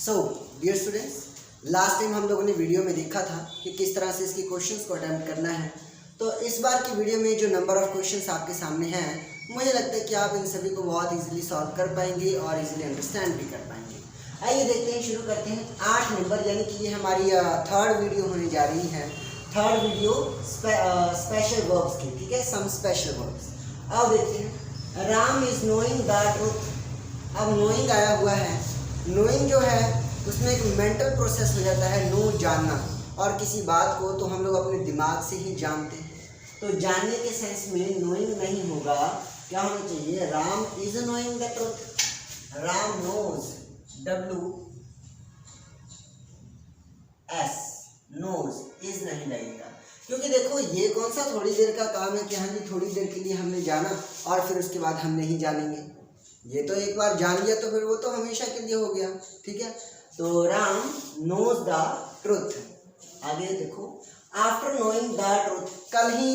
सो dear students, last time हम लोगों ने वीडियो में देखा था कि किस तरह से इसकी क्वेश्चंस को अटेम्प्ट करना है। तो इस बार की वीडियो में जो नंबर ऑफ क्वेश्चंस आपके सामने हैं, मुझे लगता है कि आप इन सभी को बहुत इजीली सॉल्व कर पाएंगे और इजीली अंडरस्टैंड भी कर पाएंगे। आइए देखते हैं, शुरू करते हैं। 8 नंबर यानी कि ये हमारी थर्ड वीडियो होने जा रही है। थर्ड वीडियो स्पेशल वर्ब्स की, ठीक है, सम स्पेशल वर्ब्स। अब देखते हैं, Ram is knowing the truth. अब नोइंग आया हुआ है। नोइंग जो है उसमें एक मेंटल प्रोसेस हो जाता है, नो जानना, और किसी बात को तो हम लोग अपने दिमाग से ही जानते हैं। तो जानने के सेंस में नोइंग नहीं होगा, क्या होना चाहिए? Ram is knowing the truth. Ram knows, W S, knows, is नहीं लगेगा, क्योंकि देखो ये कौन सा थोड़ी देर का काम है कि हाँ जी थोड़ी देर के लिए हमने जाना और फिर उसके बाद हम नहीं जानेंगे। ये तो एक बार जान लिया तो फिर वो तो हमेशा के लिए हो गया, ठीक है। तो राम नोज द ट्रुथ। आगे देखो, आफ्टर नोइंग द ट्रुथ। कल ही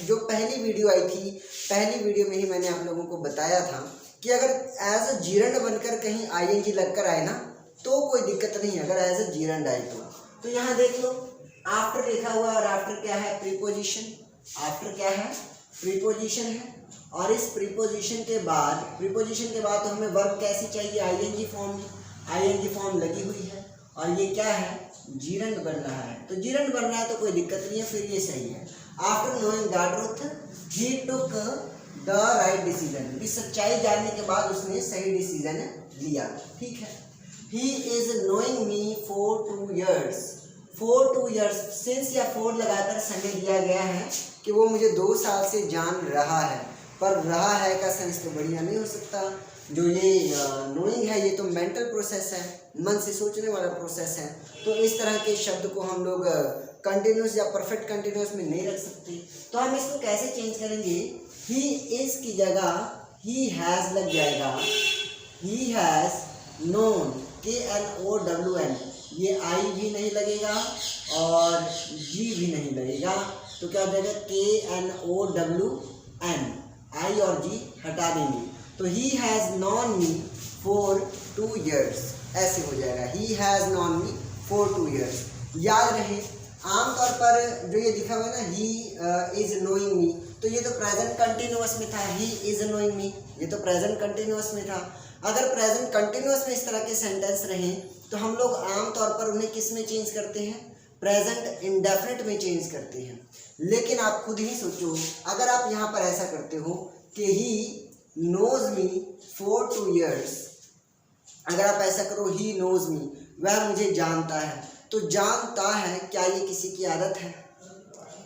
जो पहली वीडियो आई थी, पहली वीडियो में ही मैंने आप लोगों को बताया था कि अगर एज अ जीरंड बनकर कहीं ING लगकर आए ना तो कोई दिक्कत नहीं है, अगर एज अ जीरंड आए तो यहाँ देख लो, आफ्टर लिखा हुआ और आफ्टर क्या है? प्रीपोजिशन। आफ्टर क्या है? प्रीपोजिशन है। और इस प्रीपोजिशन के बाद तो हमें वर्ब कैसी चाहिए? ING फॉर्म में। ING फॉर्म लगी हुई है और ये क्या है? जीरंड बन रहा है। तो जीरंड बन रहा है तो कोई दिक्कत नहीं है, फिर ये सही है। After knowing the truth he took the right decision. इस सच्चाई जानने के बाद उसने सही डिसीजन लिया, ठीक है। He is knowing me for 2 years। For 2 years, since या फॉर लगाकर समय दिया गया है कि वो मुझे 2 साल से जान रहा है, पर रहा है का सेंस तो बढ़िया नहीं हो सकता। जो ये नोइंग है ये तो मेंटल प्रोसेस है, मन से सोचने वाला प्रोसेस है। तो इस तरह के शब्द को हम लोग कंटिन्यूस या परफेक्ट कंटिन्यूस में नहीं रख सकते। तो हम इसको कैसे चेंज करेंगे? ही इज की जगह ही हैज़ लग जाएगा। ही हैज़ नोन, KNOWN, ये I भी नहीं लगेगा और G भी नहीं लगेगा, तो क्या हो जाएगा? KNOWN, I और G हटा देंगे। तो he has non me for 2 years, ऐसे हो जाएगा। He has non me for 2 years। याद रहे, आमतौर पर जो ये दिखा हुआ है ना, ही इज नोइंग मी, तो ये तो प्रेजेंट कंटिन्यूअस में था। ही इज नोइंग मी, ये तो प्रेजेंट कंटिन्यूअस में था। अगर प्रेजेंट कंटिन्यूअस में इस तरह के सेंटेंस रहें तो हम लोग आमतौर पर उन्हें किस में चेंज करते हैं? प्रेजेंट इंडेफिनिट में चेंज करते हैं। लेकिन आप खुद ही सोचो, अगर आप यहाँ पर ऐसा करते हो कि he knows me for 2 years, अगर आप ऐसा करो, ही नोज मी, वह मुझे जानता है, तो जानता है, क्या ये किसी की आदत है?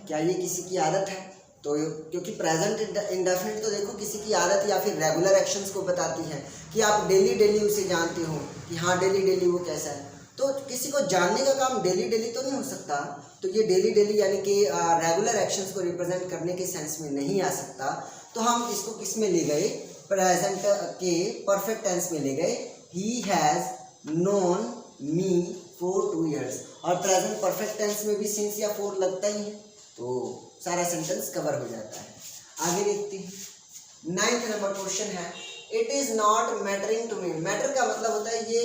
क्या ये किसी की आदत है? तो क्योंकि प्रेजेंट इंडेफिनिट तो देखो किसी की आदत या फिर रेगुलर एक्शंस को बताती है कि आप डेली उसे जानते हो कि हाँ डेली वो कैसा है। तो किसी को जानने का काम डेली तो नहीं हो सकता, तो ये डेली यानी कि रेगुलर एक्शंस को रिप्रेजेंट करने के सेंस में नहीं आ सकता। तो हम इसको किस में ले गए? प्रेजेंट के परफेक्ट टेंस में ले गए। He has known me for 2 years, और प्रेजेंट परफेक्ट टेंस में भी सिंस या फॉर लगता ही है, तो सारा सेंटेंस कवर हो जाता है। आगे देखते हैं, 9th नंबर क्वेश्चन है, it is not mattering to me. Matter का मतलब होता है ये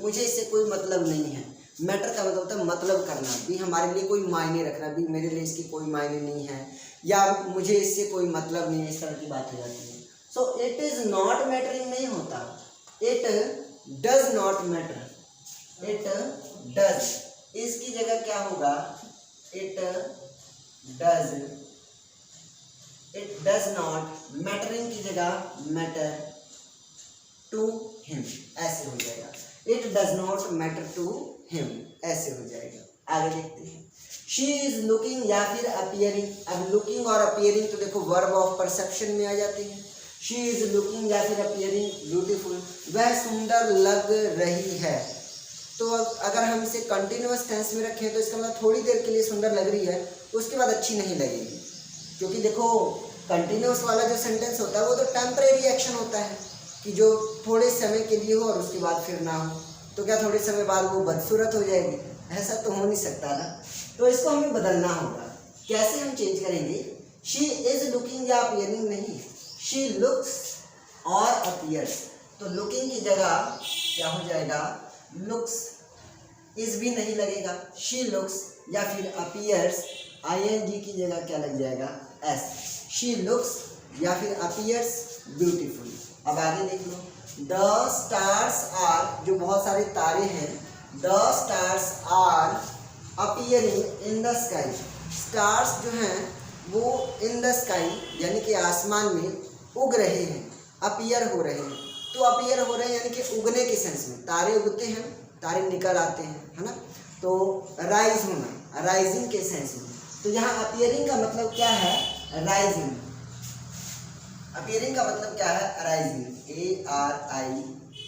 मुझे इससे कोई मतलब नहीं है। मैटर का मतलब होता है मतलब करना, भी हमारे लिए कोई मायने रखना, भी मेरे लिए इसकी कोई मायने नहीं है या मुझे इससे कोई मतलब नहीं है, इस तरह की बात हो जाती है। So it is not mattering नहीं होता, it does not matter. It does, इसकी जगह क्या होगा? इट डज नॉट, मैटरिंग की जगह मैटर टू हिम, ऐसे हो जाएगा। It does not matter to him, ऐसे हो जाएगा। आगे देखते हैं, शी इज लुकिंग या फिर अपियरिंग। अब लुकिंग और अपियरिंग तो देखो वर्ब ऑफ परसेप्शन में आ जाते हैं। शी इज लुकिंग या फिर अपियरिंग ब्यूटीफुल, वह सुंदर लग रही है। तो अगर हम इसे कंटिन्यूअस टेंस में रखें तो इसका मतलब थोड़ी देर के लिए सुंदर लग रही है, उसके बाद अच्छी नहीं लगेगी। क्योंकि देखो कंटिन्यूअस वाला जो सेंटेंस होता है वो तो टेम्परेरी एक्शन होता है कि जो थोड़े समय के लिए हो और उसके बाद फिर ना हो, तो क्या थोड़े समय बाद वो बदसूरत हो जाएगी? ऐसा तो हो नहीं सकता ना। तो इसको हमें बदलना होगा। कैसे हम चेंज करेंगे? शी इज लुकिंग या अपियरिंग नहीं, शी लुक्स और अपीयर्स। तो लुकिंग की जगह क्या हो जाएगा? लुक्स, इज भी नहीं लगेगा, शी लुक्स या फिर अपीयर्स, ing की जगह क्या लग जाएगा, एस, शी लुक्स या फिर अपीयर्स ब्यूटीफुल। अब आगे देख लो, द स्टार्स आर, जो बहुत सारे तारे हैं, the stars are appearing in the sky, stars जो हैं वो इन द स्काई यानी कि आसमान में उग रहे हैं, अपीयर हो रहे हैं। तो अपीयर हो रहे हैं यानी कि उगने के सेंस में, तारे उगते हैं, तारे निकल आते हैं, है ना। तो राइज होना, राइजिंग के सेंस में। तो यहाँ अपीयरिंग का मतलब क्या है, राइजिंग। अपीयरिंग का मतलब क्या है, अराइजिंग,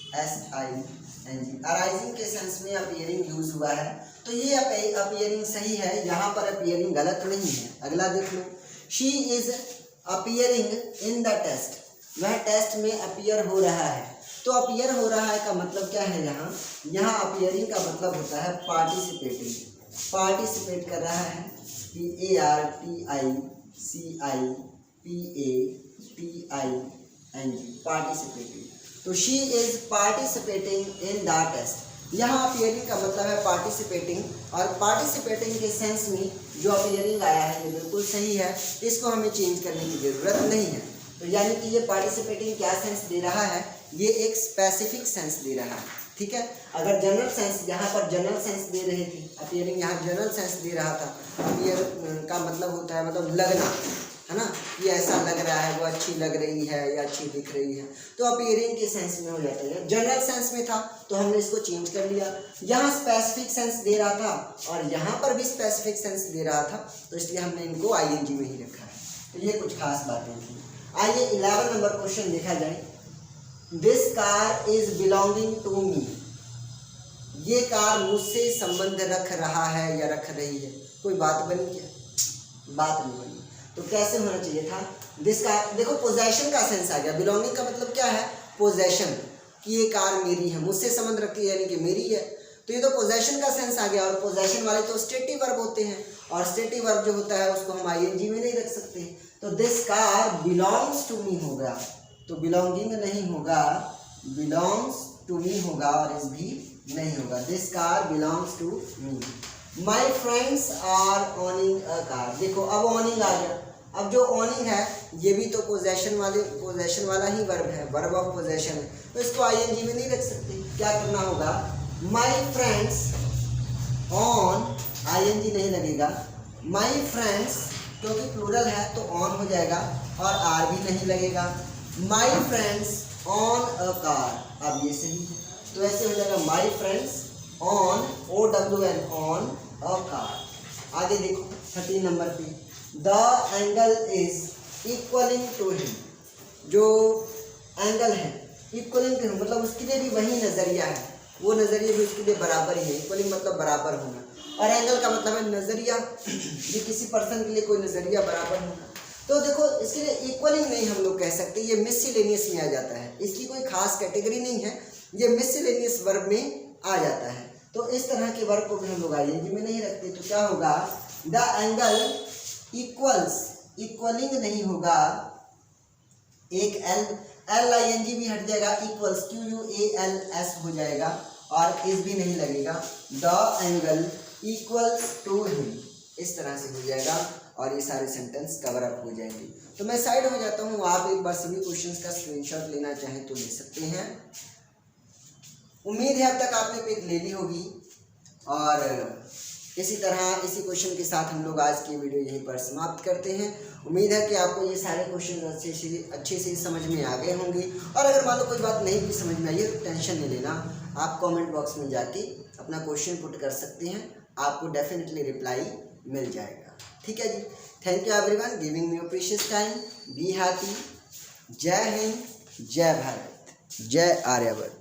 ARISING, अराइजिंग के सेंस में अपीयरिंग यूज हुआ है। तो ये अपीयरिंग सही है, यहाँ पर अपीयरिंग गलत नहीं है। अगला देख लो, she is appearing in the test, वह टेस्ट में अपीयर हो रहा है। तो अपीयर हो रहा है का मतलब क्या है, यहाँ अपीयरिंग का मतलब होता है पार्टिसिपेटिंग, पार्टिसिपेट कर रहा है, PARTICIPATING, पार्टिसिपेटिंग। तो she is participating in the test, यहाँ अपीयरिंग का मतलब है पार्टिसिपेटिंग, और पार्टिसिपेटिंग के सेंस में जो अपीयरिंग आया है ये बिल्कुल सही है, इसको हमें चेंज करने की ज़रूरत नहीं है। तो यानी कि ये पार्टिसिपेटिंग क्या सेंस दे रहा है, ये एक स्पेसिफिक सेंस दे रहा है, ठीक है। अगर जनरल सेंस, यहाँ पर जनरल सेंस दे रही थी अपीयरिंग, यहाँ जनरल सेंस दे रहा था। अपीयर का मतलब होता है मतलब लगना, है ना, ये ऐसा लग रहा है, वो अच्छी लग रही है या अच्छी दिख रही है, तो अपीयरिंग के सेंस में हो जाता है। जनरल सेंस में था तो हमने इसको चेंज कर लिया, यहाँ स्पेसिफिक सेंस दे रहा था और यहाँ पर भी स्पेसिफिक सेंस दे रहा था, तो इसलिए हमने इनको ING में ही रखा है। तो ये कुछ खास बातें थी। आइए 11 नंबर क्वेश्चन देखा जाए। This car is belonging to me, ये कार मुझसे संबंध रख रहा है या रख रही है। कोई बात बनी क्या, बात नहीं बनी। तो कैसे होना चाहिए था, दिस कार, देखो पोजेशन का सेंस आ गया। बिलोंगिंग का मतलब क्या है, पोजेशन, कि ये कार मेरी है, मुझसे संबंध रखती है यानी कि मेरी है। तो ये तो पोजेशन का सेंस आ गया, और पोजेशन वाले तो स्टेटिव वर्ब होते हैं, और स्टेटिव वर्ब जो होता है उसको हम ING में नहीं रख सकते। तो this car belongs to me होगा, तो बिलोंगिंग नहीं होगा, बिलोंग्स टू मी होगा, और इस भी नहीं होगा। This car belongs to me. My friends are owning a car, देखो अब ओनिंग आ गया। अब जो ओनिंग है ये भी तो पोजेशन वाला ही वर्ब है, वर्ब ऑफ पोजेशन है, तो इसको ING में नहीं रख सकते। क्या करना होगा, माई फ्रेंड्स ऑन, ING नहीं लगेगा, माई फ्रेंड्स क्योंकि प्लूरल है तो ऑन हो जाएगा, और आर भी नहीं लगेगा। My friends own a car, अब ये सही है, तो ऐसे हो जाएगा my friends own, OWN, own a car. आगे देखो 13 नंबर पे, the angle is equalling to him, जो एंगल है इक्वलिंग टू हिम मतलब उसके लिए भी वही नज़रिया है, वो नज़रिया भी उसके लिए बराबर ही है। इक्वलिंग मतलब बराबर होना, और एंगल का मतलब है नज़रिया, ये किसी पर्सन के लिए कोई नज़रिया बराबर होना। तो देखो इसके लिए इक्वलिंग नहीं हम लोग कह सकते, ये मिससेलेनियस में आ जाता है, इसकी कोई खास कैटेगरी नहीं है, ये मिससेलेनियस वर्ब में आ जाता है। तो इस तरह के वर्ब को भी हम लोग ING में नहीं रखते। तो क्या होगा, द एंगल इक्वल्स, इक्वलिंग नहीं होगा, एक LING भी हट जाएगा, इक्वल्स QUALS हो जाएगा, और इस भी नहीं लगेगा। The angle equals to him, इस तरह से हो जाएगा, और ये सारे सेंटेंस कवर अप हो जाएंगे। तो मैं साइड हो जाता हूँ, आप एक बार सभी क्वेश्चंस का स्क्रीनशॉट लेना चाहें तो ले सकते हैं। उम्मीद है अब तक आपने पिक ले ली होगी, और इसी तरह इसी क्वेश्चन के साथ हम लोग आज की वीडियो यहीं पर समाप्त करते हैं। उम्मीद है कि आपको ये सारे क्वेश्चन अच्छे से समझ में आ गए होंगे, और अगर मान लो कोई बात नहीं भी समझ में आई है तो टेंशन नहीं लेना, आप कमेंट बॉक्स में जाके अपना क्वेश्चन पुट कर सकते हैं, आपको डेफिनेटली रिप्लाई मिल जाएगा। ठीक है जी, thank you everyone giving me your precious time, be happy. जय हिंद, जय भारत, जय आर्यवर्त।